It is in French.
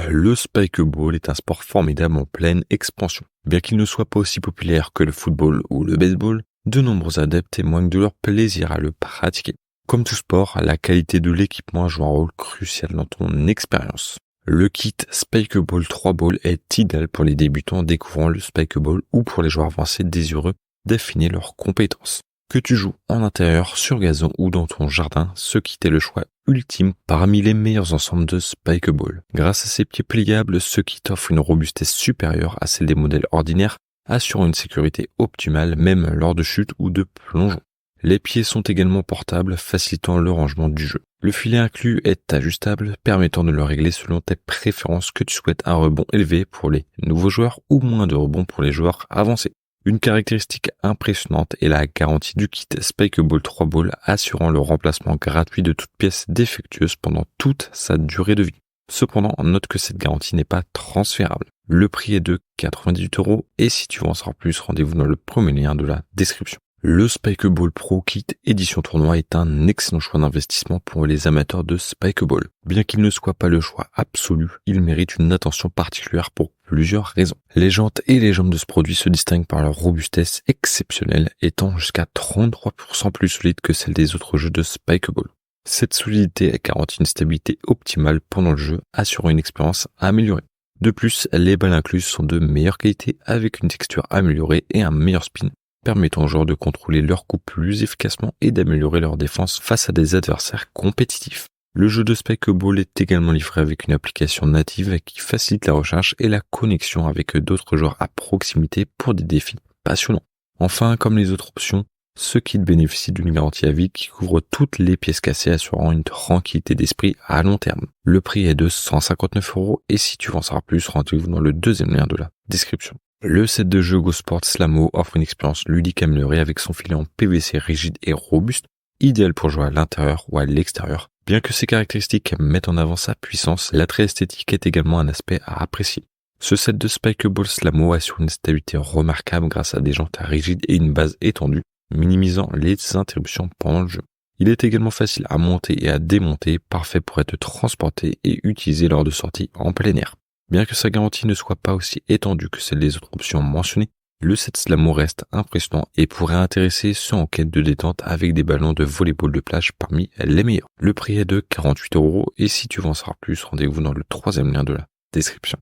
Le spikeball est un sport formidable en pleine expansion. Bien qu'il ne soit pas aussi populaire que le football ou le baseball, de nombreux adeptes témoignent de leur plaisir à le pratiquer. Comme tout sport, la qualité de l'équipement joue un rôle crucial dans ton expérience. Le kit Spikeball 3 Ball est idéal pour les débutants découvrant le spikeball ou pour les joueurs avancés désireux d'affiner leurs compétences. Que tu joues en intérieur, sur gazon ou dans ton jardin, ce kit est le choix ultime parmi les meilleurs ensembles de spikeball. Grâce à ses pieds pliables, ce kit offre une robustesse supérieure à celle des modèles ordinaires, assurant une sécurité optimale même lors de chutes ou de plongeons. Les pieds sont également portables, facilitant le rangement du jeu. Le filet inclus est ajustable, permettant de le régler selon tes préférences, que tu souhaites un rebond élevé pour les nouveaux joueurs ou moins de rebond pour les joueurs avancés. Une caractéristique impressionnante est la garantie du kit Spikeball 3 Ball, assurant le remplacement gratuit de toute pièce défectueuse pendant toute sa durée de vie. Cependant, note que cette garantie n'est pas transférable. Le prix est de 98 € et si tu veux en savoir plus, rendez-vous dans le premier lien de la description. Le Spikeball Pro Kit édition tournoi est un excellent choix d'investissement pour les amateurs de spikeball. Bien qu'il ne soit pas le choix absolu, il mérite une attention particulière pour plusieurs raisons. Les jantes et les jambes de ce produit se distinguent par leur robustesse exceptionnelle, étant jusqu'à 33% plus solides que celles des autres jeux de spikeball. Cette solidité garantit une stabilité optimale pendant le jeu, assurant une expérience améliorée. De plus, les balles incluses sont de meilleure qualité avec une texture améliorée et un meilleur spin, permettant aux joueurs de contrôler leur coup plus efficacement et d'améliorer leur défense face à des adversaires compétitifs. Le jeu de spikeball est également livré avec une application native qui facilite la recherche et la connexion avec d'autres joueurs à proximité pour des défis passionnants. Enfin, comme les autres options, ce kit bénéficie d'une garantie à vie qui couvre toutes les pièces cassées, assurant une tranquillité d'esprit à long terme. Le prix est de 159 € et si tu veux en savoir plus, rendez-vous dans le deuxième lien de la description. Le set de jeu Go Sport Slamo offre une expérience ludique améliorée avec son filet en PVC rigide et robuste, idéal pour jouer à l'intérieur ou à l'extérieur. Bien que ces caractéristiques mettent en avant sa puissance, l'attrait esthétique est également un aspect à apprécier. Ce set de Spikeball Slamo assure une stabilité remarquable grâce à des jantes rigides et une base étendue, minimisant les interruptions pendant le jeu. Il est également facile à monter et à démonter, parfait pour être transporté et utilisé lors de sorties en plein air. Bien que sa garantie ne soit pas aussi étendue que celle des autres options mentionnées, le set Slamo reste impressionnant et pourrait intéresser ceux en quête de détente avec des ballons de volleyball de plage parmi les meilleurs. Le prix est de 48 € et si tu veux en savoir plus, rendez-vous dans le troisième lien de la description.